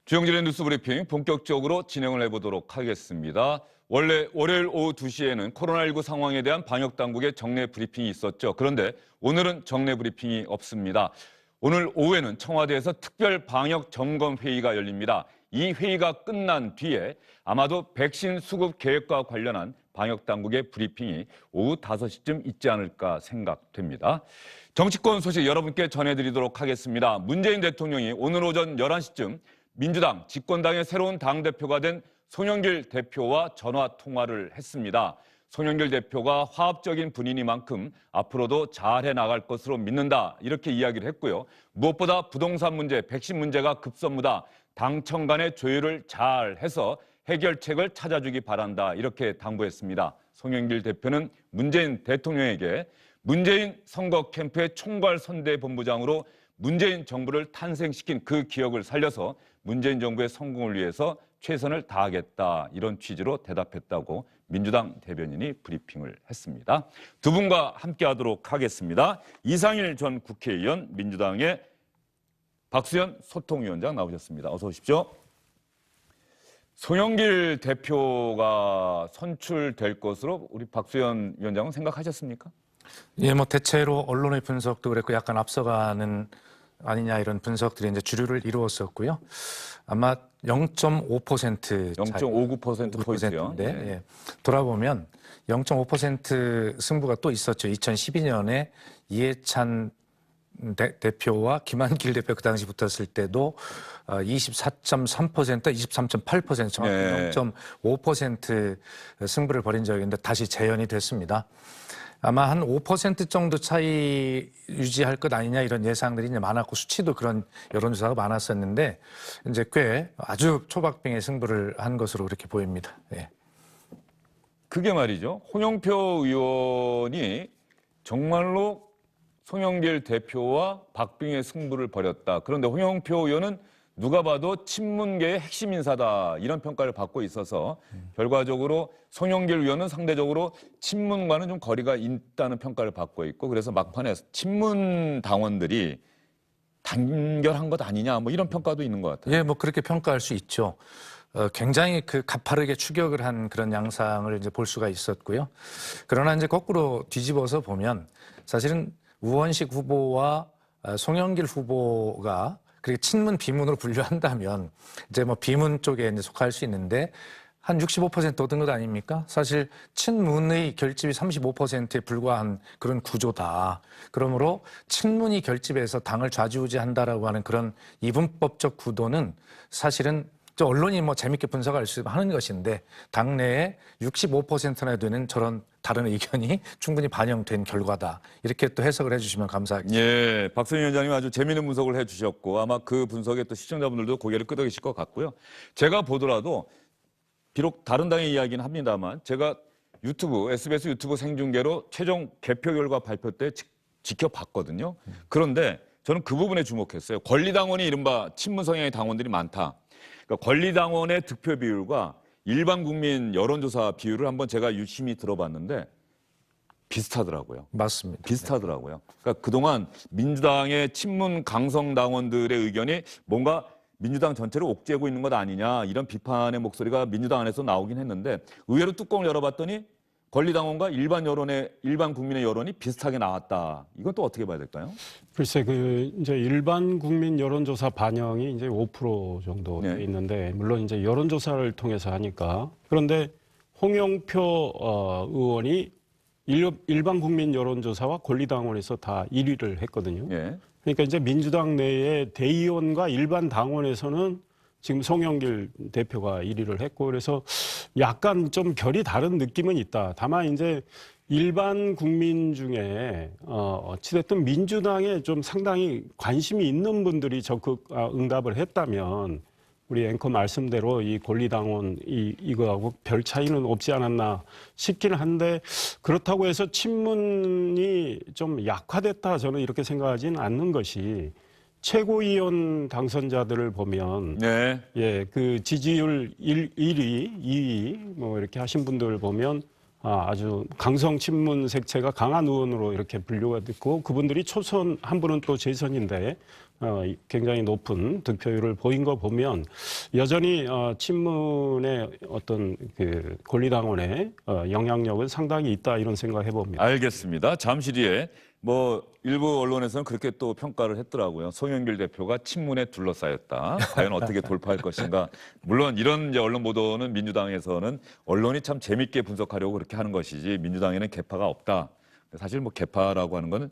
주영진의 뉴스 브리핑 본격적으로 진행을 해보도록 하겠습니다. 원래 월요일 오후 2시에는 코로나19 상황에 대한 방역당국의 정례 브리핑이 있었죠. 그런데 오늘은 정례 브리핑이 없습니다. 오늘 오후에는 청와대에서 특별 방역 점검 회의가 열립니다. 이 회의가 끝난 뒤에 아마도 백신 수급 계획과 관련한 방역당국의 브리핑이 오후 5시쯤 있지 않을까 생각됩니다. 정치권 소식 여러분께 전해드리도록 하겠습니다. 문재인 대통령이 오늘 오전 11시쯤 민주당 집권당의 새로운 당대표가 된 송영길 대표와 전화 통화를 했습니다. 송영길 대표가 화합적인 분이니만큼 앞으로도 잘해 나갈 것으로 믿는다 이렇게 이야기를 했고요. 무엇보다 부동산 문제, 백신 문제가 급선무다. 당청 간의 조율을 잘 해서 해결책을 찾아주기 바란다 이렇게 당부했습니다. 송영길 대표는 문재인 대통령에게 문재인 선거 캠프의 총괄선대본부장으로 문재인 정부를 탄생시킨 그 기억을 살려서 문재인 정부의 성공을 위해서 최선을 다하겠다 이런 취지로 대답했다고 민주당 대변인이 브리핑을 했습니다. 두 분과 함께하도록 하겠습니다. 이상일 전 국회의원, 민주당의 박수현 소통위원장 나오셨습니다. 어서 오십시오. 송영길 대표가 선출될 것으로 우리 박수현 위원장은 생각하셨습니까? 예, 뭐 대체로 언론의 분석도 그랬고 약간 앞서가는 아니냐 이런 분석들이 이제 주류를 이루었었고요. 아마 0.5% 0.59%포인트요. 네. 예. 돌아보면 0.5% 승부가 또 있었죠. 2012년에 이해찬 대표와 김한길 대표 그 당시 붙었을 때도 24.3%, 23.8% 정확히 네. 0.5% 승부를 벌인 적이 있는데 다시 재연이 됐습니다. 아마 한 5% 정도 차이 유지할 것 아니냐 이런 예상들이 이제 많았고 수치도 그런 여론조사가 많았었는데 이제 꽤 아주 초박빙의 승부를 한 것으로 그렇게 보입니다. 예. 그게 말이죠. 홍영표 의원이 정말로 송영길 대표와 박빙의 승부를 벌였다. 그런데 홍영표 의원은 누가 봐도 친문계의 핵심 인사다 이런 평가를 받고 있어서 결과적으로 송영길 의원은 상대적으로 친문과는 좀 거리가 있다는 평가를 받고 있고 그래서 막판에 친문 당원들이 단결한 것 아니냐 뭐 이런 평가도 있는 것 같아요. 예, 뭐 그렇게 평가할 수 있죠. 굉장히 그 가파르게 추격을 한 그런 양상을 이제 볼 수가 있었고요. 그러나 이제 거꾸로 뒤집어서 보면 사실은 우원식 후보와 송영길 후보가 그렇게 친문 비문으로 분류한다면 이제 뭐 비문 쪽에 이제 속할 수 있는데 한 65% 얻은 것 아닙니까? 사실 친문의 결집이 35%에 불과한 그런 구조다. 그러므로 친문이 결집해서 당을 좌지우지한다라고 하는 그런 이분법적 구도는 사실은 언론이 뭐 재밌게 분석할 수 하는 것인데 당내에 65%나 되는 저런 다른 의견이 충분히 반영된 결과다. 이렇게 또 해석을 해주시면 감사하겠습니다. 예, 박수현 위원장님 아주 재미있는 분석을 해주셨고 아마 그 분석에 또 시청자분들도 고개를 끄덕이실 것 같고요. 제가 보더라도 비록 다른 당의 이야기는 합니다만 제가 SBS 유튜브 생중계로 최종 개표 결과 발표 때 지켜봤거든요. 그런데 저는 그 부분에 주목했어요. 권리당원이 이른바 친문 성향의 당원들이 많다. 그러니까 권리당원의 득표 비율과 일반 국민 여론조사 비율을 한번 제가 유심히 들어봤는데 비슷하더라고요. 맞습니다. 비슷하더라고요. 그러니까 그동안 민주당의 친문 강성 당원들의 의견이 뭔가 민주당 전체를 옥죄고 있는 것 아니냐 이런 비판의 목소리가 민주당 안에서 나오긴 했는데 의외로 뚜껑을 열어봤더니 권리당원과 일반 국민의 여론이 비슷하게 나왔다. 이건 또 어떻게 봐야 될까요? 글쎄, 이제 일반 국민 여론조사 반영이 이제 5% 정도 돼 있는데, 물론 이제 여론조사를 통해서 하니까. 그런데 홍영표 의원이 일반 국민 여론조사와 권리당원에서 다 1위를 했거든요. 예. 그러니까 이제 민주당 내에 대의원과 일반 당원에서는 지금 송영길 대표가 1위를 했고 그래서 약간 좀 결이 다른 느낌은 있다. 다만 이제 일반 국민 중에 어찌됐든 민주당에 좀 상당히 관심이 있는 분들이 적극 응답을 했다면 우리 앵커 말씀대로 이 권리당원 이거하고 별 차이는 없지 않았나 싶기는 한데 그렇다고 해서 친문이 좀 약화됐다 저는 이렇게 생각하지는 않는 것이 최고위원 당선자들을 보면 네. 예, 그 지지율 1위, 2위 뭐 이렇게 하신 분들을 보면 아주 강성 친문 색채가 강한 의원으로 이렇게 분류가 됐고 그분들이 초선 한 분은 또 재선인데 굉장히 높은 득표율을 보인 거 보면 여전히 친문의 어떤 그 권리당원의 영향력은 상당히 있다 이런 생각을 해봅니다. 알겠습니다. 잠시 뒤에 뭐 일부 언론에서는 그렇게 또 평가를 했더라고요. 송영길 대표가 친문에 둘러싸였다. 과연 어떻게 돌파할 것인가. 물론 이런 이제 언론 보도는 민주당에서는 언론이 참 재밌게 분석하려고 그렇게 하는 것이지 민주당에는 개파가 없다. 사실 뭐 개파라고 하는 거는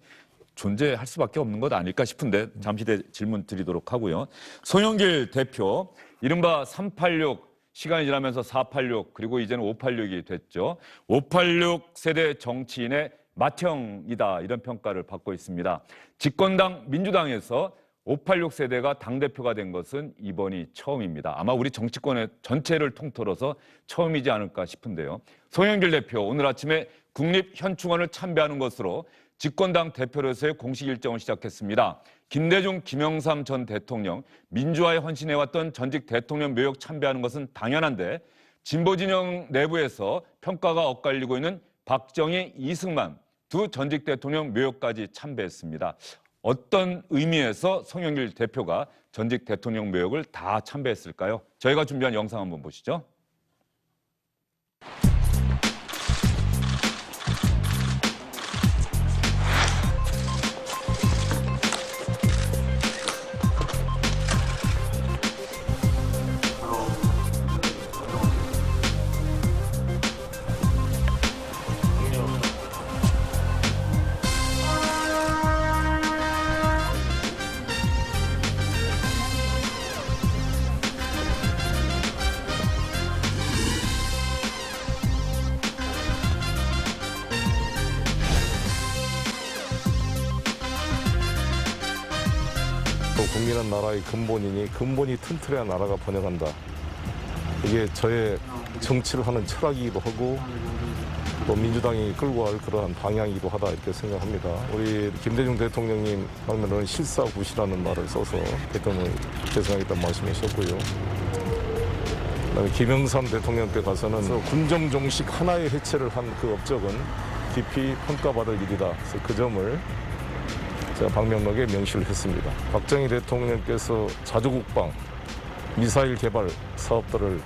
존재할 수밖에 없는 것 아닐까 싶은데 잠시 뒤에 질문 드리도록 하고요. 송영길 대표 이른바 386 시간이 지나면서 486 그리고 이제는 586이 됐죠. 586 세대 정치인의 맏형이다 이런 평가를 받고 있습니다. 집권당 민주당에서 586 세대가 당대표가 된 것은 이번이 처음입니다. 아마 우리 정치권의 전체를 통틀어서 처음이지 않을까 싶은데요. 송영길 대표 오늘 아침에 국립현충원을 참배하는 것으로 집권당 대표로서의 공식 일정을 시작했습니다. 김대중, 김영삼 전 대통령, 민주화에 헌신해왔던 전직 대통령 묘역 참배하는 것은 당연한데 진보진영 내부에서 평가가 엇갈리고 있는 박정희, 이승만 두 전직 대통령 묘역까지 참배했습니다. 어떤 의미에서 송영길 대표가 전직 대통령 묘역을 다 참배했을까요? 저희가 준비한 영상 한번 보시죠. 또 국민은 나라의 근본이니 근본이 튼튼해야 나라가 번영한다. 이게 저의 정치를 하는 철학이기도 하고 또 민주당이 끌고 갈 그러한 방향이기도 하다 이렇게 생각합니다. 우리 김대중 대통령님 하면은 실사구시라는 말을 써서 대통령을 계승하겠다는 말씀하셨고요. 그다음에 김영삼 대통령 때 가서는 군정종식 하나의 해체를 한 그 업적은 깊이 평가받을 일이다. 그래서 그 점을 제가 방명록에 명시를 했습니다. 박정희 대통령께서 자주국방, 미사일 개발 사업들을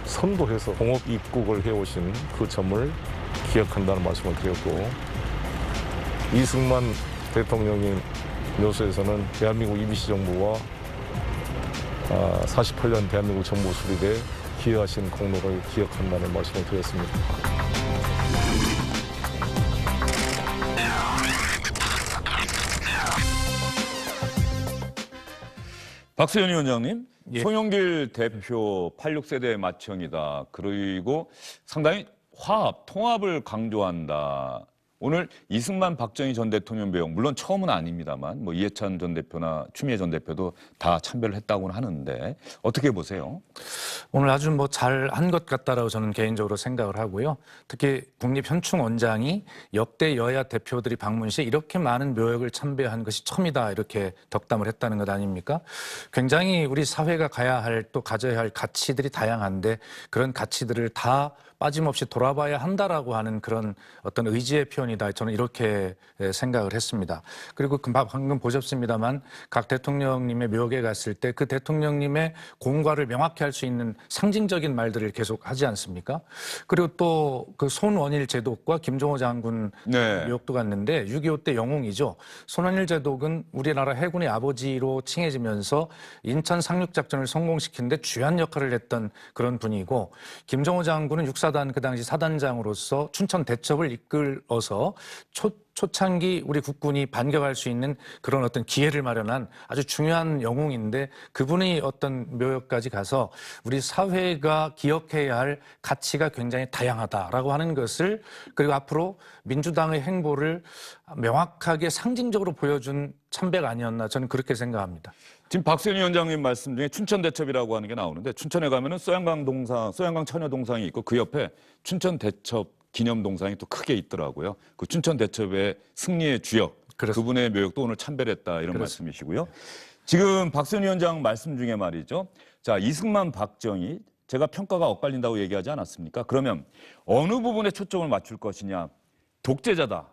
선도해서 공업 입국을 해오신 그 점을 기억한다는 말씀을 드렸고, 이승만 대통령님 묘소에서는 대한민국 임시 정부와 48년 대한민국 정부 수립에 기여하신 공로를 기억한다는 말씀을 드렸습니다. 박수현 위원장님, 예. 송영길 대표 86세대의 맏형이다. 그리고 상당히 화합, 통합을 강조한다. 오늘 이승만, 박정희 전 대통령 묘역, 물론 처음은 아닙니다만 뭐 이해찬 전 대표나 추미애 전 대표도 다 참배를 했다고는 하는데 어떻게 보세요? 오늘 아주 뭐 잘한 것 같다라고 저는 개인적으로 생각을 하고요. 특히 국립현충원장이 역대 여야 대표들이 방문 시 이렇게 많은 묘역을 참배한 것이 처음이다 이렇게 덕담을 했다는 것 아닙니까? 굉장히 우리 사회가 가야 할 또 가져야 할 가치들이 다양한데 그런 가치들을 다 빠짐없이 돌아봐야 한다라고 하는 그런 어떤 의지의 표현이다. 저는 이렇게 생각을 했습니다. 그리고 방금 보셨습니다만 각 대통령님의 묘역에 갔을 때 그 대통령님의 공과를 명확히 할 수 있는 상징적인 말들을 계속 하지 않습니까? 그리고 또 그 손원일 제독과 김종호 장군 네. 묘역도 갔는데 6.25 때 영웅이죠. 손원일 제독은 우리나라 해군의 아버지로 칭해지면서 인천 상륙작전을 성공시키는데 주요한 역할을 했던 그런 분이고, 김종호 장군은 육사단 그 당시 사단장으로서 춘천 대첩을 이끌어서 초창기 우리 국군이 반격할 수 있는 그런 어떤 기회를 마련한 아주 중요한 영웅인데 그분이 어떤 묘역까지 가서 우리 사회가 기억해야 할 가치가 굉장히 다양하다라고 하는 것을, 그리고 앞으로 민주당의 행보를 명확하게 상징적으로 보여준 참배가 아니었나 저는 그렇게 생각합니다. 지금 박수현 위원장님 말씀 중에 춘천 대첩이라고 하는 게 나오는데 춘천에 가면은 소양강 처녀 동상이 있고 그 옆에 춘천 대첩 기념 동상이 또 크게 있더라고요. 그 춘천 대첩의 승리의 주역, 그렇습니다. 그분의 묘역도 오늘 참배를 했다 이런 그렇습니다. 말씀이시고요. 지금 박수현 위원장 말씀 중에 말이죠. 자, 이승만, 박정희 제가 평가가 엇갈린다고 얘기하지 않았습니까? 그러면 어느 부분에 초점을 맞출 것이냐? 독재자다.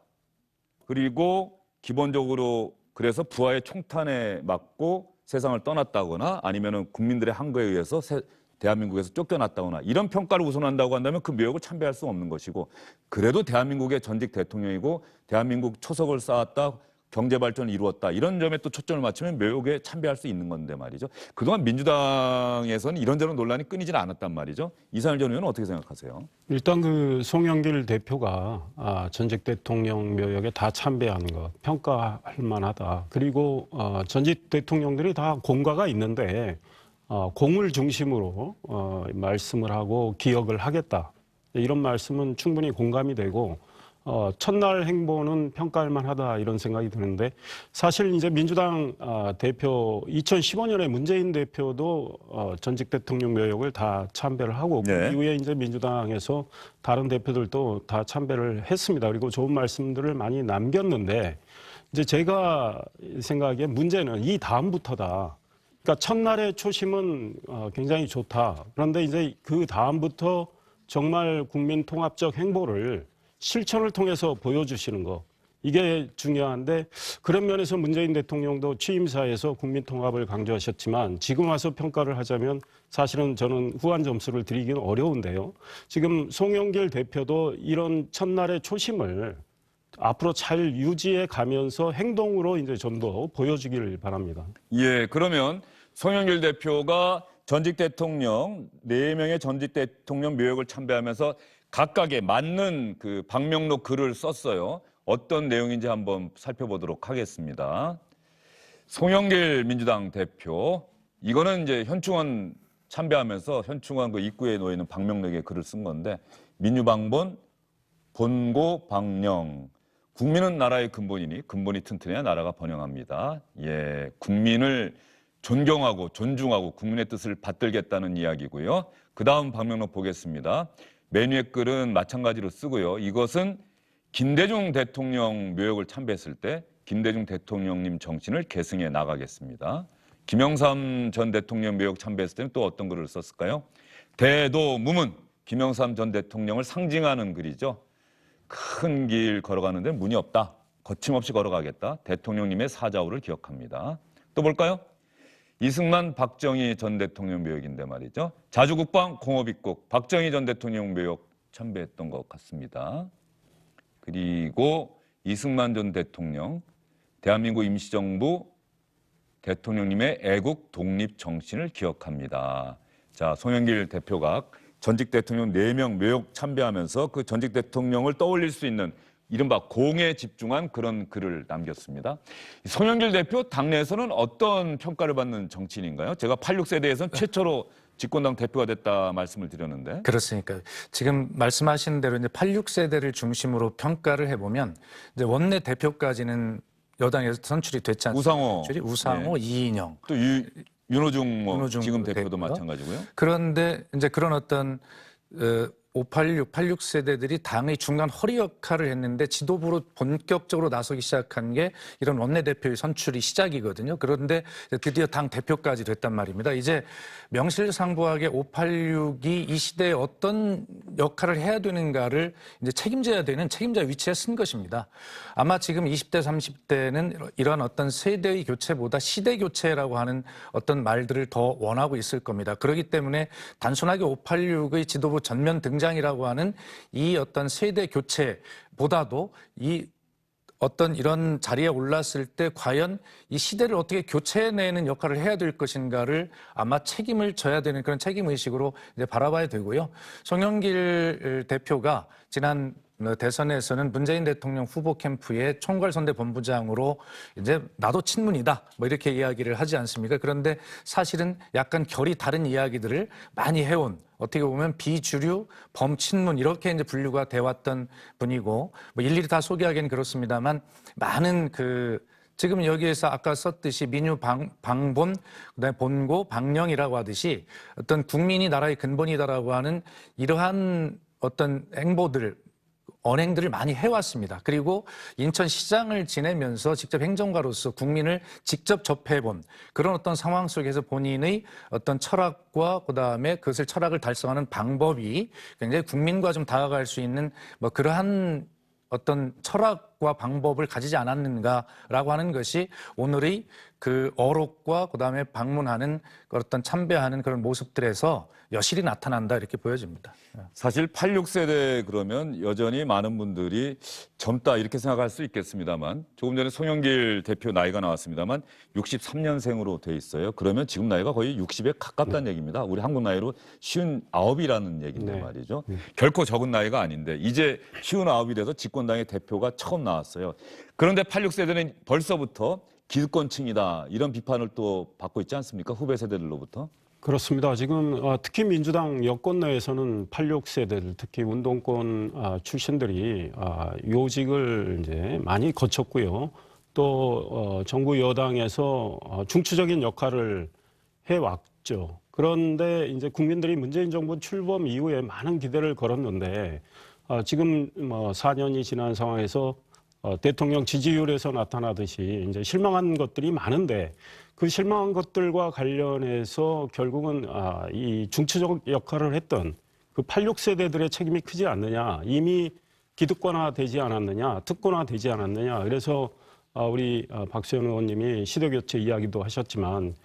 그리고 기본적으로 그래서 부하의 총탄에 맞고 세상을 떠났다거나 아니면은 국민들의 항거에 의해서 대한민국에서 쫓겨났다거나 이런 평가를 우선한다고 한다면 그 묘역을 참배할 수 없는 것이고, 그래도 대한민국의 전직 대통령이고 대한민국 초석을 쌓았다, 경제 발전을 이루었다, 이런 점에 또 초점을 맞추면 묘역에 참배할 수 있는 건데 말이죠. 그동안 민주당에서는 이런저런 논란이 끊이질 않았단 말이죠. 이상일 전 의원은 어떻게 생각하세요? 일단 그 송영길 대표가 전직 대통령 묘역에 다 참배하는 것 평가할 만하다. 그리고 전직 대통령들이 다 공과가 있는데 공을 중심으로 말씀을 하고 기억을 하겠다. 이런 말씀은 충분히 공감이 되고 첫날 행보는 평가할 만하다 이런 생각이 드는데, 사실 이제 민주당 대표 2015년에 문재인 대표도 전직 대통령 묘역을 다 참배를 하고 네. 그 이후에 이제 민주당에서 다른 대표들도 다 참배를 했습니다. 그리고 좋은 말씀들을 많이 남겼는데, 이제 제가 생각하기에 문제는 이 다음부터다. 그러니까 첫날의 초심은 굉장히 좋다. 그런데 이제 그 다음부터 정말 국민 통합적 행보를 실천을 통해서 보여주시는 거, 이게 중요한데, 그런 면에서 문재인 대통령도 취임사에서 국민 통합을 강조하셨지만 지금 와서 평가를 하자면 사실은 저는 후한 점수를 드리기는 어려운데요. 지금 송영길 대표도 이런 첫날의 초심을 앞으로 잘 유지해 가면서 행동으로 이제 좀 더 보여주기를 바랍니다. 예, 그러면 송영길 대표가 전직 대통령 4명의 전직 대통령 묘역을 참배하면서 각각에 맞는 그 방명록 글을 썼어요. 어떤 내용인지 한번 살펴보도록 하겠습니다. 송영길 민주당 대표, 이거는 이제 현충원 참배하면서 현충원 그 입구에 놓여 있는 방명록에 글을 쓴 건데, 민유방본, 본고 방령. 국민은 나라의 근본이니 근본이 튼튼해야 나라가 번영합니다. 예, 국민을 존경하고 존중하고 국민의 뜻을 받들겠다는 이야기고요. 그 다음 방명록 보겠습니다. 맨 위에 글은 마찬가지로 쓰고요. 이것은 김대중 대통령 묘역을 참배했을 때 김대중 대통령님 정신을 계승해 나가겠습니다. 김영삼 전 대통령 묘역 참배했을 때는 또 어떤 글을 썼을까요? 대도무문, 김영삼 전 대통령을 상징하는 글이죠. 큰 길 걸어가는데 문이 없다. 거침없이 걸어가겠다. 대통령님의 사자후를 기억합니다. 또 볼까요? 이승만, 박정희 전 대통령 묘역인데 말이죠. 자주국방, 공업입국, 박정희 전 대통령 묘역 참배했던 것 같습니다. 그리고 이승만 전 대통령, 대한민국 임시정부 대통령님의 애국 독립 정신을 기억합니다. 자, 송영길 대표가 전직 대통령 4명 묘역 참배하면서 그 전직 대통령을 떠올릴 수 있는 이른바 공에 집중한 그런 글을 남겼습니다. 송영길 대표 당내에서는 어떤 평가를 받는 정치인인가요? 제가 86세대에서는 최초로 집권당 대표가 됐다 말씀을 드렸는데. 그렇습니까? 지금 말씀하신 대로 이제 86세대를 중심으로 평가를 해보면 이제 원내 대표까지는 여당에서 선출이 됐지 않습니까? 우상호, 네. 이인영. 또 윤호중 지금 대표도 대표고요. 마찬가지고요. 그런데 이제 그런 어떤 586, 86세대들이 당의 중간 허리 역할을 했는데 지도부로 본격적으로 나서기 시작한 게 이런 원내대표의 선출이 시작이거든요. 그런데 드디어 당 대표까지 됐단 말입니다. 이제 명실상부하게 586이 이 시대에 어떤 역할을 해야 되는가를 이제 책임져야 되는 책임자 위치에 쓴 것입니다. 아마 지금 20대, 30대는 이런 어떤 세대의 교체보다 시대 교체라고 하는 어떤 말들을 더 원하고 있을 겁니다. 그렇기 때문에 단순하게 586의 지도부 전면 등장이라고 하는 이 어떤 세대 교체보다도 이 어떤 이런 자리에 올랐을 때 과연 이 시대를 어떻게 교체해내는 역할을 해야 될 것인가를 아마 책임을 져야 되는 그런 책임의식으로 이제 바라봐야 되고요. 송영길 대표가 지난 대선에서는 문재인 대통령 후보 캠프의 총괄선대본부장으로 이제 나도 친문이다 뭐 이렇게 이야기를 하지 않습니까? 그런데 사실은 약간 결이 다른 이야기들을 많이 해온, 어떻게 보면 비주류, 범친문 이렇게 이제 분류가 돼 왔던 분이고, 뭐 일일이 다 소개하기는 그렇습니다만 많은 지금 여기에서 아까 썼듯이 방본, 그다음에 본고, 방령이라고 하듯이 어떤 국민이 나라의 근본이다라고 하는 이러한 어떤 행보들, 언행들을 많이 해왔습니다. 그리고 인천시장을 지내면서 직접 행정가로서 국민을 직접 접해본 그런 어떤 상황 속에서 본인의 어떤 철학과 그다음에 그것을 철학을 달성하는 방법이 굉장히 국민과 좀 다가갈 수 있는 뭐 그러한 어떤 철학 생각과 방법을 가지지 않았는가라고 하는 것이 오늘의 그 어록과 그다음에 방문하는 어떤 참배하는 그런 모습들에서 여실히 나타난다 이렇게 보여집니다. 사실 86세대 그러면 여전히 많은 분들이 젊다 이렇게 생각할 수 있겠습니다만 조금 전에 송영길 대표 나이가 나왔습니다만 63년생으로 돼 있어요. 그러면 지금 나이가 거의 60에 가깝다는 얘기입니다. 우리 한국 나이로 59이라는 얘기인데 네. 말이죠. 결코 적은 나이가 아닌데 이제 59이 돼서 집권당의 대표가 처음 나왔어요. 그런데 86세대는 벌써부터 기득권층이다 이런 비판을 또 받고 있지 않습니까? 후배 세대들로부터. 그렇습니다. 지금 특히 민주당 여권 내에서는 86세대들, 특히 운동권 출신들이 요직을 이제 많이 거쳤고요. 또 정부 여당에서 중추적인 역할을 해왔죠. 그런데 이제 국민들이 문재인 정부 출범 이후에 많은 기대를 걸었는데 지금 4년이 지난 상황에서 대통령 지지율에서 나타나듯이 이제 실망한 것들이 많은데 그 실망한 것들과 관련해서 결국은 이 중추적 역할을 했던 그 86세대들의 책임이 크지 않느냐, 이미 기득권화되지 않았느냐, 특권화되지 않았느냐. 그래서 우리 박수현 의원님이 시대교체 이야기도 하셨지만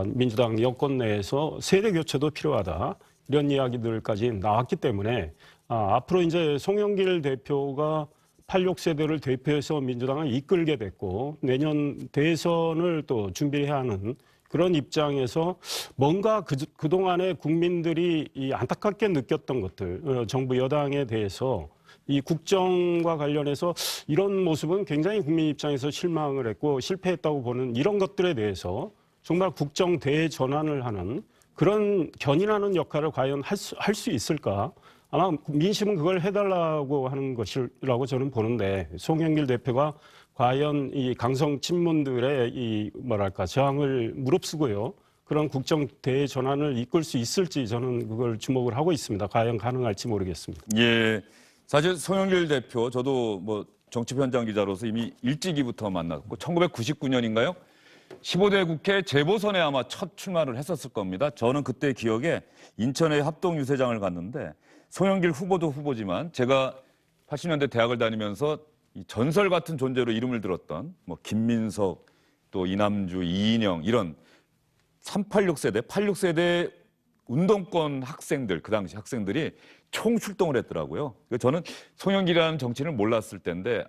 민주당 여권 내에서 세대교체도 필요하다. 이런 이야기들까지 나왔기 때문에 앞으로 이제 송영길 대표가 86세대를 대표해서 민주당을 이끌게 됐고 내년 대선을 또 준비해야 하는 그런 입장에서 뭔가 그동안에 국민들이 이 안타깝게 느꼈던 것들, 정부 여당에 대해서 이 국정과 관련해서 이런 모습은 굉장히 국민 입장에서 실망을 했고 실패했다고 보는 이런 것들에 대해서 정말 국정 대전환을 하는 그런 견인하는 역할을 과연 할 수 있을까? 아마 민심은 그걸 해달라고 하는 것이라고 저는 보는데 송영길 대표가 과연 이 강성 친문들의 이 뭐랄까 저항을 무릅쓰고요. 그런 국정 대전환을 이끌 수 있을지 저는 그걸 주목을 하고 있습니다. 과연 가능할지 모르겠습니다. 예, 사실 송영길 대표 저도 뭐 정치 현장 기자로서 이미 일찍이부터 만났고 1999년인가요? 15대 국회 재보선에 아마 첫 출마를 했었을 겁니다. 저는 그때 기억에 인천의 합동유세장을 갔는데 송영길 후보도 후보지만 제가 80년대 대학을 다니면서 이 전설 같은 존재로 이름을 들었던 뭐 김민석, 또 이남주, 이인영 이런 386세대, 86세대 운동권 학생들, 그 당시 학생들이 총출동을 했더라고요. 저는 송영길이라는 정치인을 몰랐을 때인데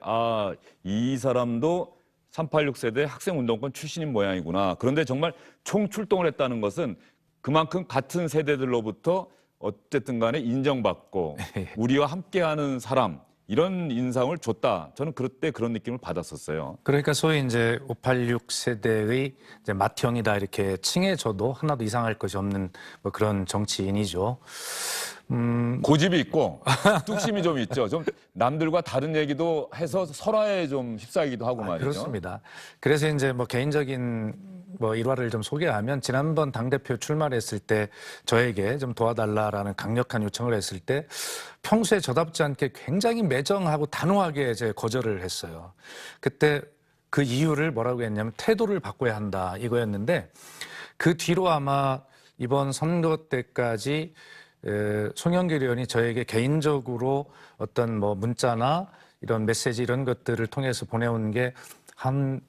이 사람도 386세대 학생운동권 출신인 모양이구나. 그런데 정말 총출동을 했다는 것은 그만큼 같은 세대들로부터 어쨌든 간에 인정받고 우리와 함께하는 사람 이런 인상을 줬다. 저는 그때 그런 느낌을 받았었어요. 그러니까 소위 이제 586 세대의 이제 맏형이다 이렇게 칭해져도 하나도 이상할 것이 없는 뭐 그런 정치인이죠. 고집이 있고 뚝심이 좀 있죠. 좀 남들과 다른 얘기도 해서 설화에 좀 휩싸이기도 하고 말이죠. 그렇습니다. 그래서 이제 뭐 개인적인 뭐 일화를 좀 소개하면 지난번 당대표 출마를 했을 때 저에게 좀 도와달라라는 강력한 요청을 했을 때 평소에 저답지 않게 굉장히 매정하고 단호하게 제 거절을 했어요. 그때 그 이유를 뭐라고 했냐면 태도를 바꿔야 한다 이거였는데 그 뒤로 아마 이번 선거 때까지 송영길 의원이 저에게 개인적으로 어떤 뭐 문자나 이런 메시지 이런 것들을 통해서 보내온 게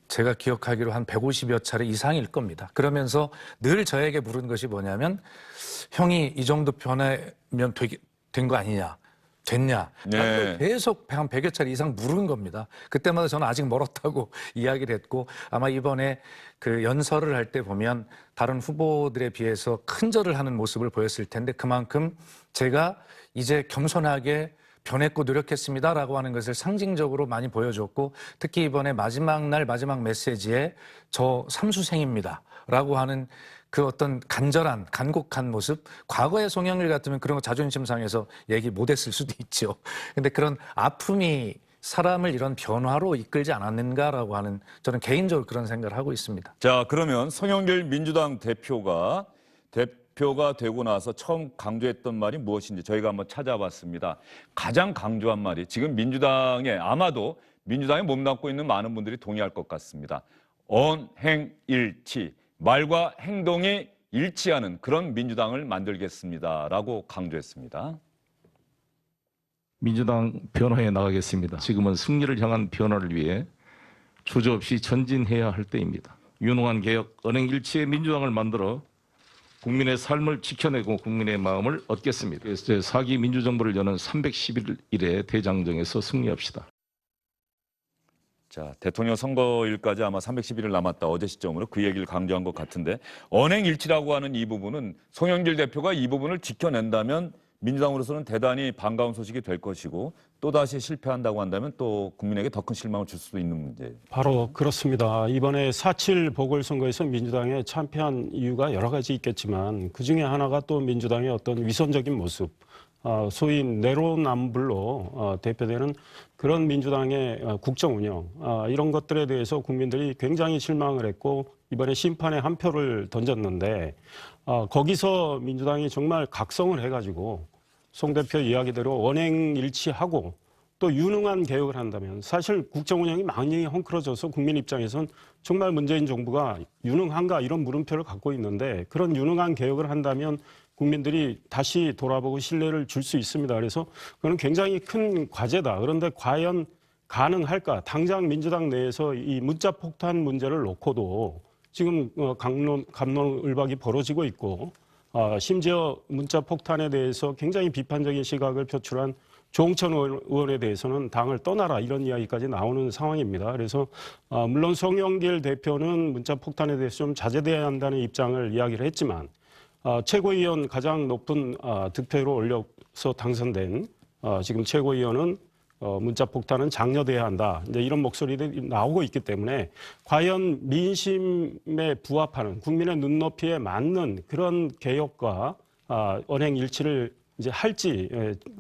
제가 기억하기로 한 150여 차례 이상일 겁니다. 그러면서 늘 저에게 물은 것이 뭐냐면 형이 이 정도 변하면 된 거 아니냐? 됐냐? 네. 계속 한 100여 차례 이상 물은 겁니다. 그때마다 저는 아직 멀었다고 이야기를 했고 아마 이번에 그 연설을 할 때 보면 다른 후보들에 비해서 큰절을 하는 모습을 보였을 텐데 그만큼 제가 이제 겸손하게 변했고 노력했습니다라고 하는 것을 상징적으로 많이 보여줬고 특히 이번에 마지막 날 마지막 메시지에 저 삼수생입니다라고 하는 그 어떤 간절한 간곡한 모습 과거의 송영길 같으면 그런 거 자존심 상해서 얘기 못했을 수도 있죠. 근데 그런 아픔이 사람을 이런 변화로 이끌지 않았는가라고 하는 저는 개인적으로 그런 생각을 하고 있습니다. 자, 그러면 송영길 민주당 대표가 되고 나서 처음 강조했던 말이 무엇인지 저희가 한번 찾아봤습니다. 가장 강조한 말이 지금 아마도 민주당에 몸담고 있는 많은 분들이 동의할 것 같습니다. 언행일치, 말과 행동이 일치하는 그런 민주당을 만들겠습니다라고 강조했습니다. 민주당 변화해 나가겠습니다. 지금은 승리를 향한 변화를 위해 주저없이 전진해야 할 때입니다. 유능한 개혁, 언행일치의 민주당을 만들어 국민의 삶을 지켜내고 국민의 마음을 얻겠습니다. 그래서 4기 민주정부를 여는 311일의 대장정에서 승리합시다. 자, 대통령 선거일까지 아마 311일 남았다. 어제 시점으로 그 얘기를 강조한 것 같은데 언행일치라고 하는 이 부분은 송영길 대표가 이 부분을 지켜낸다면 민주당으로서는 대단히 반가운 소식이 될 것이고 또다시 실패한다고 한다면 또 국민에게 더 큰 실망을 줄 수도 있는 문제예요. 바로 그렇습니다. 이번에 4.7 보궐선거에서 민주당에 참패한 이유가 여러 가지 있겠지만 그중에 하나가 또 민주당의 어떤 위선적인 모습, 소위 내로남불로 대표되는 그런 민주당의 국정 운영, 이런 것들에 대해서 국민들이 굉장히 실망을 했고 이번에 심판에 한 표를 던졌는데 거기서 민주당이 정말 각성을 해가지고 송 대표 이야기대로 원행일치하고 또 유능한 개혁을 한다면 사실 국정 운영이 많이 헝클어져서 국민 입장에선 정말 문재인 정부가 유능한가 이런 물음표를 갖고 있는데 그런 유능한 개혁을 한다면 국민들이 다시 돌아보고 신뢰를 줄 수 있습니다. 그래서 그건 굉장히 큰 과제다. 그런데 과연 가능할까? 당장 민주당 내에서 이 문자 폭탄 문제를 놓고도 지금 갑론을박이 벌어지고 있고 심지어 문자 폭탄에 대해서 굉장히 비판적인 시각을 표출한 조홍천 의원에 대해서는 당을 떠나라 이런 이야기까지 나오는 상황입니다. 그래서 물론 송영길 대표는 문자 폭탄에 대해서 좀 자제돼야 한다는 입장을 이야기를 했지만 최고위원 가장 높은 득표로 올려서 당선된 지금 최고위원은 문자 폭탄은 장려돼야 한다. 이제 이런 목소리들이 나오고 있기 때문에 과연 민심에 부합하는 국민의 눈높이에 맞는 그런 개혁과 언행 일치를 이제 할지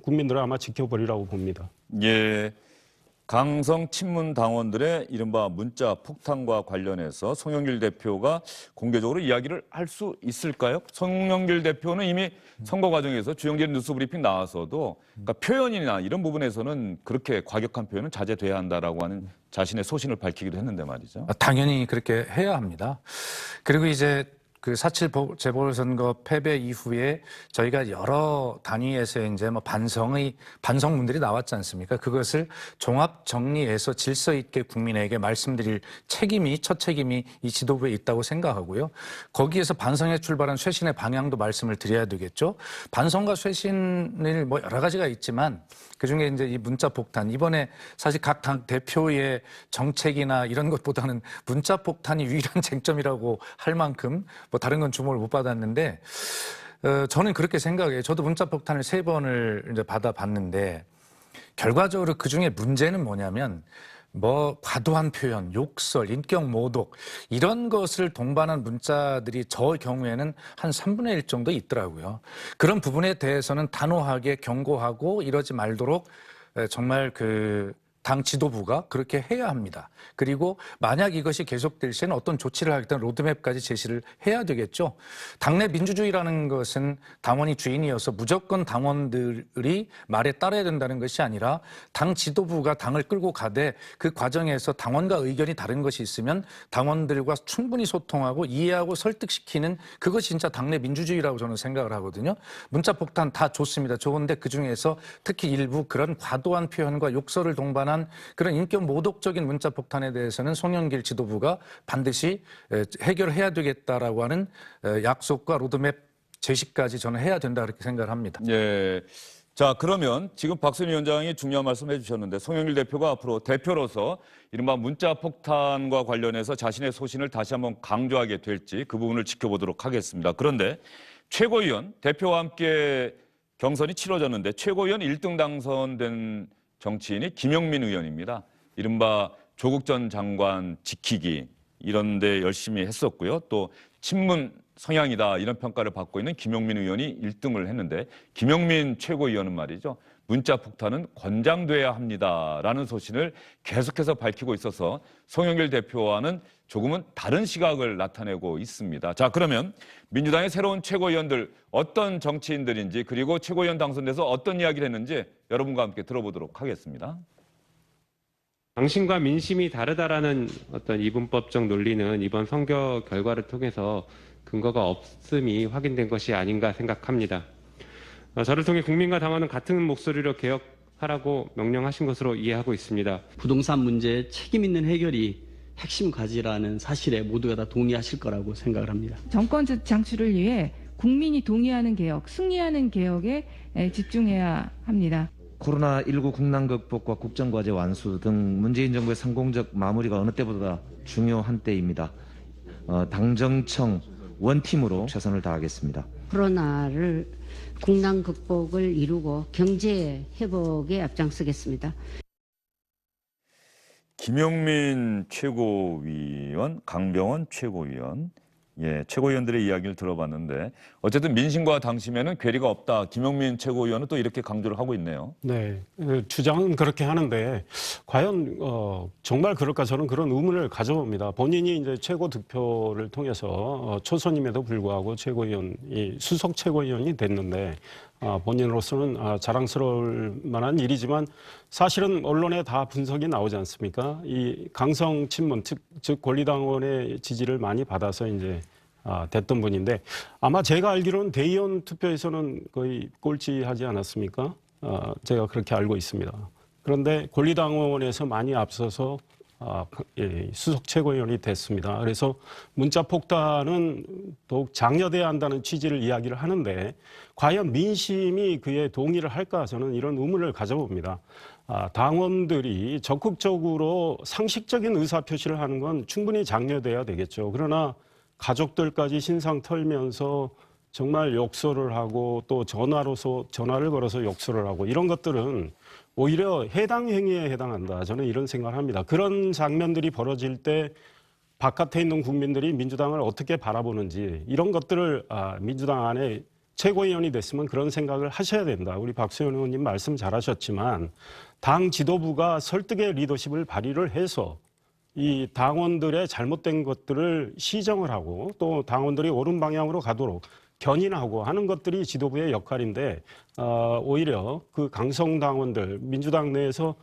국민들은 아마 지켜보리라고 봅니다. 예. 강성 친문 당원들의 이른바 문자 폭탄과 관련해서 송영길 대표가 공개적으로 이야기를 할 수 있을까요? 송영길 대표는 이미 선거 과정에서 주영진 뉴스 브리핑 나와서도 그러니까 표현이나 이런 부분에서는 그렇게 과격한 표현은 자제돼야 한다라고 하는 자신의 소신을 밝히기도 했는데 말이죠. 당연히 그렇게 해야 합니다. 그리고 이제 그 4.7 재보궐선거 패배 이후에 저희가 여러 단위에서 이제 뭐 반성문들이 나왔지 않습니까? 그것을 종합 정리해서 질서 있게 국민에게 말씀드릴 첫 책임이 이 지도부에 있다고 생각하고요. 거기에서 반성에 출발한 쇄신의 방향도 말씀을 드려야 되겠죠. 반성과 쇄신을 뭐 여러 가지가 있지만 그중에 이제 이 문자 폭탄, 이번에 사실 각 당 대표의 정책이나 이런 것보다는 문자 폭탄이 유일한 쟁점이라고 할 만큼 뭐 다른 건 주목을 못 받았는데 저는 그렇게 생각해요. 저도 문자 폭탄을 3번을 이제 받아봤는데 결과적으로 그중에 문제는 뭐냐면 뭐 과도한 표현, 욕설, 인격 모독 이런 것을 동반한 문자들이 저 경우에는 한 3분의 1 정도 있더라고요. 그런 부분에 대해서는 단호하게 경고하고 이러지 말도록 정말 당 지도부가 그렇게 해야 합니다. 그리고 만약 이것이 계속될 시에는 어떤 조치를 하겠다는 로드맵까지 제시를 해야 되겠죠. 당내 민주주의라는 것은 당원이 주인이어서 무조건 당원들이 말에 따라야 된다는 것이 아니라 당 지도부가 당을 끌고 가되 그 과정에서 당원과 의견이 다른 것이 있으면 당원들과 충분히 소통하고 이해하고 설득시키는 그것이 진짜 당내 민주주의라고 저는 생각을 하거든요. 문자폭탄 다 좋습니다. 좋은데 그중에서 특히 일부 그런 과도한 표현과 욕설을 동반한 그런 인격 모독적인 문자 폭탄에 대해서는 송영길 지도부가 반드시 해결해야 되겠다라고 하는 약속과 로드맵 제시까지 저는 해야 된다 그렇게 생각을 합니다. 예. 자, 그러면 지금 박순희 위원장이 중요한 말씀 해주셨는데 송영길 대표가 앞으로 대표로서 이른바 문자 폭탄과 관련해서 자신의 소신을 다시 한번 강조하게 될지 그 부분을 지켜보도록 하겠습니다. 그런데 최고위원 대표와 함께 경선이 치러졌는데 최고위원 1등 당선된 정치인이 김영민 의원입니다. 이른바 조국 전 장관 지키기 이런 데 열심히 했었고요. 또 친문 성향이다 이런 평가를 받고 있는 김영민 의원이 1등을 했는데 김영민 최고위원은 말이죠. 문자 폭탄은 권장돼야 합니다라는 소신을 계속해서 밝히고 있어서 송영길 대표와는 조금은 다른 시각을 나타내고 있습니다. 자, 그러면 민주당의 새로운 최고위원들 어떤 정치인들인지 그리고 최고위원 당선돼서 어떤 이야기를 했는지 여러분과 함께 들어보도록 하겠습니다. 당신과 민심이 다르다라는 어떤 이분법적 논리는 이번 선거 결과를 통해서 근거가 없음이 확인된 것이 아닌가 생각합니다. 저를 통해 국민과 당원은 같은 목소리로 개혁하는 하라고 명령하신 것으로 이해하고 있습니다. 부동산 문제의 책임 있는 해결이 핵심 과제라는 사실에 모두가 다 동의하실 거라고 생각을 합니다. 정권 장치를 위해 국민이 동의하는 개혁, 승리하는 개혁에 집중해야 합니다. 코로나19 국난 극복과 국정과제 완수 등 문재인 정부의 성공적 마무리가 어느 때보다 중요한 때입니다. 당정청 원팀으로 최선을 다하겠습니다. 코로나를 국난 극복을 이루고 경제 회복에 앞장서겠습니다. 김용민 최고위원, 강병원 최고위원, 최고위원들의 이야기를 들어봤는데 어쨌든 민심과 당심에는 괴리가 없다. 김용민 최고위원은 또 이렇게 강조를 하고 있네요. 네, 주장은 그렇게 하는데 과연 정말 그럴까 저는 그런 의문을 가져봅니다. 본인이 이제 최고 득표를 통해서 초선임에도 불구하고 최고위원이 수석 최고위원이 됐는데 본인으로서는 자랑스러울 만한 일이지만 사실은 언론에 다 분석이 나오지 않습니까? 이 강성 친문 즉 권리당원의 지지를 많이 받아서 이제 됐던 분인데 아마 제가 알기로는 대의원 투표에서는 거의 꼴찌하지 않았습니까? 제가 그렇게 알고 있습니다. 그런데 권리당원에서 많이 앞서서 수석 최고위원이 됐습니다. 그래서 문자 폭탄은 더욱 장려돼야 한다는 취지를 이야기를 하는데 과연 민심이 그에 동의를 할까 저는 이런 의문을 가져봅니다. 당원들이 적극적으로 상식적인 의사표시를 하는 건 충분히 장려돼야 되겠죠. 그러나 가족들까지 신상 털면서 정말 욕설을 하고 또 전화를 걸어서 욕설을 하고 이런 것들은 오히려 해당 행위에 해당한다. 저는 이런 생각을 합니다. 그런 장면들이 벌어질 때 바깥에 있는 국민들이 민주당을 어떻게 바라보는지 이런 것들을 민주당 안에 최고위원이 됐으면 그런 생각을 하셔야 된다. 우리 박수현 의원님 말씀 잘하셨지만 당 지도부가 설득의 리더십을 발휘를 해서 이 당원들의 잘못된 것들을 시정을 하고 또 당원들이 옳은 방향으로 가도록 견인하고 하는 것들이 지도부의 역할인데 오히려 그 강성 당원들 민주당 내에서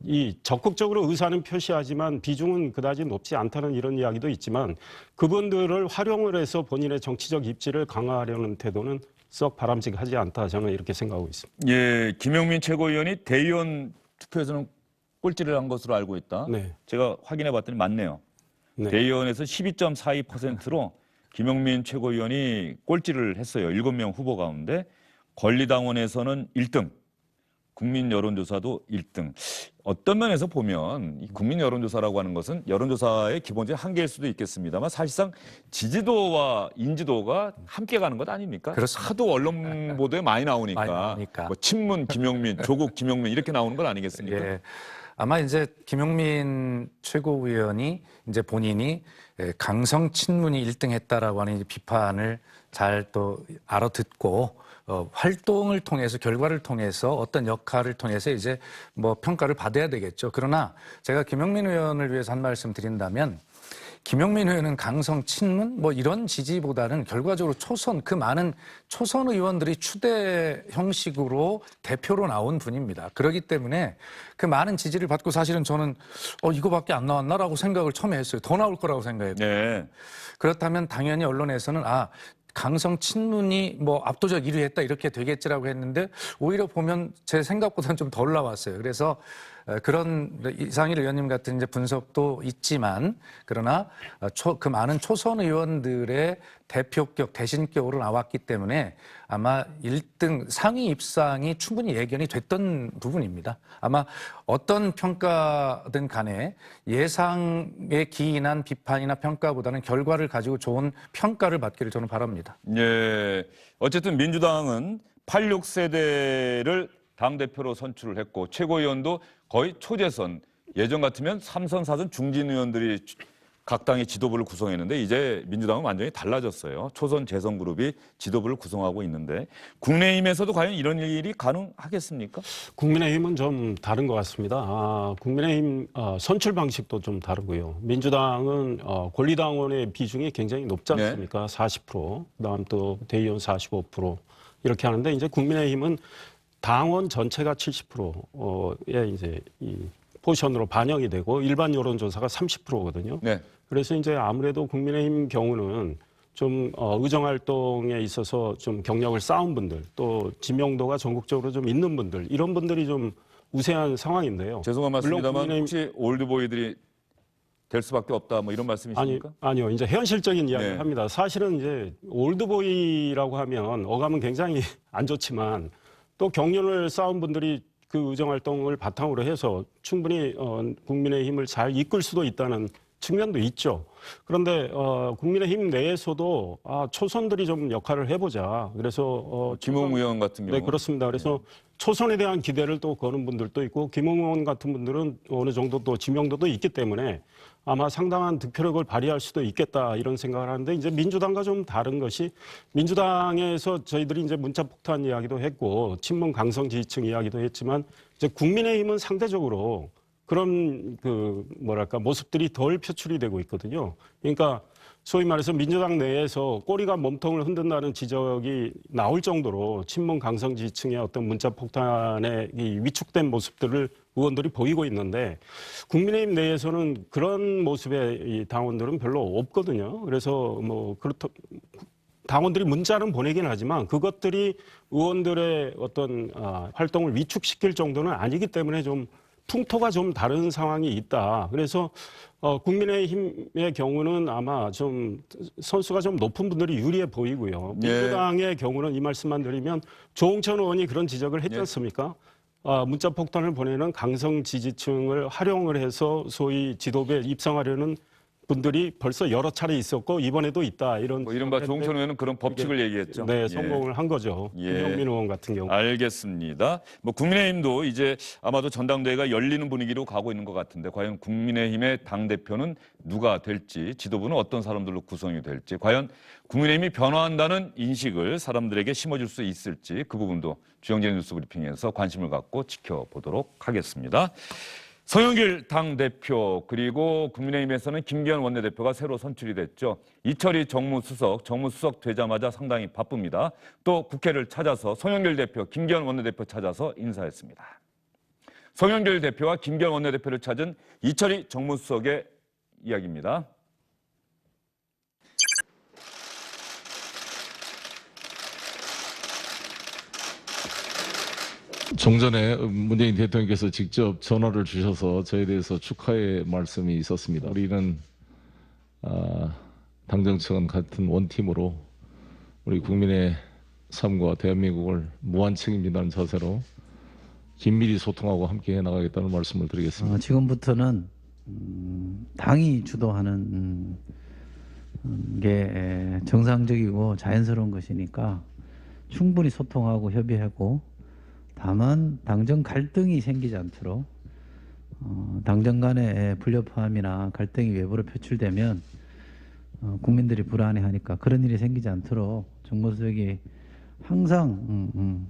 이 적극적으로 의사는 표시하지만 비중은 그다지 높지 않다는 이런 이야기도 있지만 그분들을 활용을 해서 본인의 정치적 입지를 강화하려는 태도는 썩 바람직하지 않다 저는 이렇게 생각하고 있습니다. 예, 김용민 최고위원이 대의원 투표에서는 꼴찌를 한 것으로 알고 있다. 네. 제가 확인해 봤더니 맞네요. 네. 대의원에서 12.42%로 김용민 최고위원이 꼴찌를 했어요. 7명 후보 가운데. 권리당원에서는 1등, 국민 여론조사도 1등. 어떤 면에서 보면 이 국민 여론조사라고 하는 것은 여론조사의 기본적인 한계일 수도 있겠습니다만 사실상 지지도와 인지도가 함께 가는 것 아닙니까? 그렇습니다. 하도 언론 보도에 많이 나오니까. 뭐 친문 김용민, 조국 김용민 이렇게 나오는 건 아니겠습니까? 예. 아마 이제 김용민 최고위원이 이제 본인이 강성 친문이 1등했다라고 하는 비판을 잘 또 알아듣고 활동을 통해서 결과를 통해서 어떤 역할을 통해서 이제 뭐 평가를 받아야 되겠죠. 그러나 제가 김용민 의원을 위해서 한 말씀 드린다면 김용민 의원은 강성 친문 뭐 이런 지지보다는 결과적으로 초선 그 많은 초선 의원들이 추대 형식으로 대표로 나온 분입니다. 그렇기 때문에 그 많은 지지를 받고 사실은 저는 이거밖에 안 나왔나라고 생각을 처음에 했어요. 더 나올 거라고 생각했고 네. 그렇다면 당연히 언론에서는 강성 친문이 뭐 압도적 1위 했다 이렇게 되겠지라고 했는데 오히려 보면 제 생각보다는 좀 덜 나왔어요. 그래서 그런 이상일 의원님 같은 이제 분석도 있지만 그러나 그 많은 초선 의원들의 대표격 대신격으로 나왔기 때문에 아마 1등 상위 입상이 충분히 예견이 됐던 부분입니다. 아마 어떤 평가든 간에 예상에 기인한 비판이나 평가보다는 결과를 가지고 좋은 평가를 받기를 저는 바랍니다. 예. 어쨌든 민주당은 86세대를 당대표로 선출을 했고 최고위원도 거의 초재선, 예전 같으면 3선, 4선 중진 의원들이 각 당의 지도부를 구성했는데 이제 민주당은 완전히 달라졌어요. 초선 재선 그룹이 지도부를 구성하고 있는데 국민의힘에서도 과연 이런 일이 가능하겠습니까? 국민의힘은 좀 다른 것 같습니다. 국민의힘 선출 방식도 좀 다르고요. 민주당은 권리당원의 비중이 굉장히 높지 않습니까? 40%, 그다음 또 대의원 45% 이렇게 하는데 이제 국민의힘은 당원 전체가 70%의 이제 이 포션으로 반영이 되고 일반 여론조사가 30%거든요. 네. 그래서 이제 아무래도 국민의힘 경우는 좀 의정 활동에 있어서 좀 경력을 쌓은 분들, 또 지명도가 전국적으로 좀 있는 분들, 이런 분들이 좀 우세한 상황인데요. 죄송한 물론 말씀입니다만 국민의힘- 혹시 올드보이들이 될 수밖에 없다 뭐 이런 말씀이십니까? 아니요. 이제 현실적인 이야기를 네. 합니다. 사실은 이제 올드보이라고 하면 어감은 굉장히 안 좋지만 또 경륜을 쌓은 분들이 그 의정 활동을 바탕으로 해서 충분히 국민의힘을 잘 이끌 수도 있다는 측면도 있죠. 그런데 국민의힘 내에서도 초선들이 좀 역할을 해보자. 그래서 김웅 의원 같은 경우. 네, 그렇습니다. 그래서 초선에 대한 기대를 또 거는 분들도 있고 김웅 의원 같은 분들은 어느 정도 또 지명도도 있기 때문에 아마 상당한 득표력을 발휘할 수도 있겠다 이런 생각을 하는데 이제 민주당과 좀 다른 것이 민주당에서 저희들이 이제 문자폭탄 이야기도 했고 친문 강성 지지층 이야기도 했지만 이제 국민의힘은 상대적으로 그런 모습들이 덜 표출이 되고 있거든요. 그러니까 소위 말해서 민주당 내에서 꼬리가 몸통을 흔든다는 지적이 나올 정도로 친문 강성 지지층의 어떤 문자 폭탄의 이 위축된 모습들을 의원들이 보이고 있는데 국민의힘 내에서는 그런 모습의 이 당원들은 별로 없거든요. 그래서 당원들이 문자는 보내긴 하지만 그것들이 의원들의 어떤 활동을 위축시킬 정도는 아니기 때문에 좀 풍토가 좀 다른 상황이 있다. 그래서 국민의힘의 경우는 아마 좀 선수가 좀 높은 분들이 유리해 보이고요. 민주당의 경우는 이 말씀만 드리면 조홍천 의원이 그런 지적을 했지 않습니까? 문자 폭탄을 보내는 강성 지지층을 활용을 해서 소위 지도부에 입성하려는 분들이 벌써 여러 차례 있었고 이번에도 있다. 이런 이른바 조홍천 의원은 그런 법칙을 얘기했죠. 네, 성공을 한 거죠. 김영민 의원 같은 경우. 알겠습니다. 국민의힘도 이제 아마도 전당대회가 열리는 분위기로 가고 있는 것 같은데 과연 국민의힘의 당대표는 누가 될지, 지도부는 어떤 사람들로 구성이 될지, 과연 국민의힘이 변화한다는 인식을 사람들에게 심어줄 수 있을지 그 부분도 주영진 뉴스 브리핑에서 관심을 갖고 지켜보도록 하겠습니다. 송영길 당대표 그리고 국민의힘에서는 김기현 원내대표가 새로 선출이 됐죠. 이철희 정무수석 되자마자 상당히 바쁩니다. 또 국회를 찾아서 송영길 대표, 김기현 원내대표 찾아서 인사했습니다. 송영길 대표와 김기현 원내대표를 찾은 이철희 정무수석의 이야기입니다. 종전에 문재인 대통령께서 직접 전화를 주셔서 저에 대해서 축하의 말씀이 있었습니다. 우리는 당정청 같은 원팀으로 우리 국민의 삶과 대한민국을 무한 책임진다는 자세로 긴밀히 소통하고 함께 해나가겠다는 말씀을 드리겠습니다. 지금부터는 당이 주도하는 게 정상적이고 자연스러운 것이니까 충분히 소통하고 협의하고 다만 당정 갈등이 생기지 않도록 당정 간의 불협화음이나 갈등이 외부로 표출되면 국민들이 불안해하니까 그런 일이 생기지 않도록 정무수석이 항상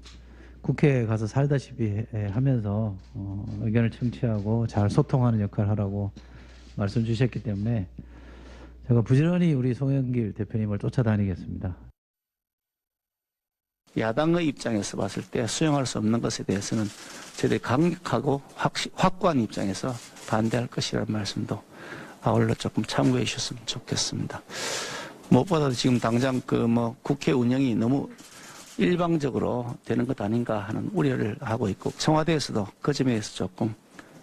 국회에 가서 살다시피 하면서 의견을 청취하고 잘 소통하는 역할을 하라고 말씀 주셨기 때문에 제가 부지런히 우리 송영길 대표님을 쫓아다니겠습니다. 야당의 입장에서 봤을 때 수용할 수 없는 것에 대해서는 저희들이 강력하고 확고한 입장에서 반대할 것이라는 말씀도 아울러 조금 참고해 주셨으면 좋겠습니다. 무엇보다도 지금 당장 국회 운영이 너무 일방적으로 되는 것 아닌가 하는 우려를 하고 있고 청와대에서도 그 점에 대해서 조금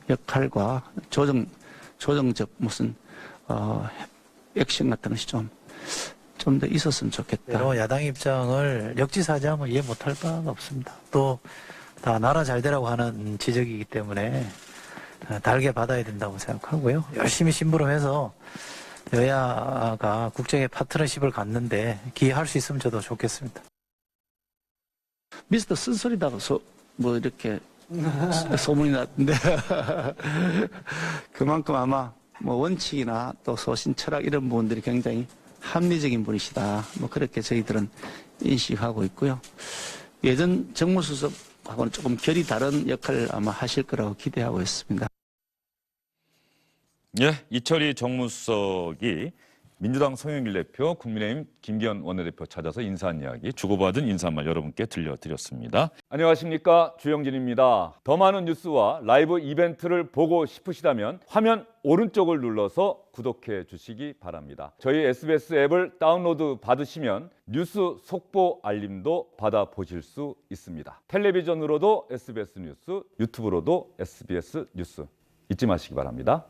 역할과 조정적 무슨 액션 같은 것이 좀 더 있었으면 좋겠다. 야당 입장을 역지사지하면 이해 못할 바가 없습니다. 또 다 나라 잘 되라고 하는 지적이기 때문에 달게 받아야 된다고 생각하고요. 열심히 심부름해서 여야가 국정의 파트너십을 갖는데 기여할 수 있으면 저도 좋겠습니다. 미스터 쓴소리다고 이렇게 소문이 났는데 그만큼 아마 원칙이나 또 소신 철학 이런 부분들이 굉장히 합리적인 분이시다. 그렇게 저희들은 인식하고 있고요. 예전 정무수석하고는 조금 결이 다른 역할을 아마 하실 거라고 기대하고 있습니다. 이철희 정무수석이 민주당 송영길 대표, 국민의힘 김기현 원내대표 찾아서 인사한 이야기, 주고받은 인사말 여러분께 들려드렸습니다. 안녕하십니까, 주영진입니다. 더 많은 뉴스와 라이브 이벤트를 보고 싶으시다면 화면 오른쪽을 눌러서 구독해 주시기 바랍니다. 저희 SBS 앱을 다운로드 받으시면 뉴스 속보 알림도 받아보실 수 있습니다. 텔레비전으로도 SBS 뉴스, 유튜브로도 SBS 뉴스 잊지 마시기 바랍니다.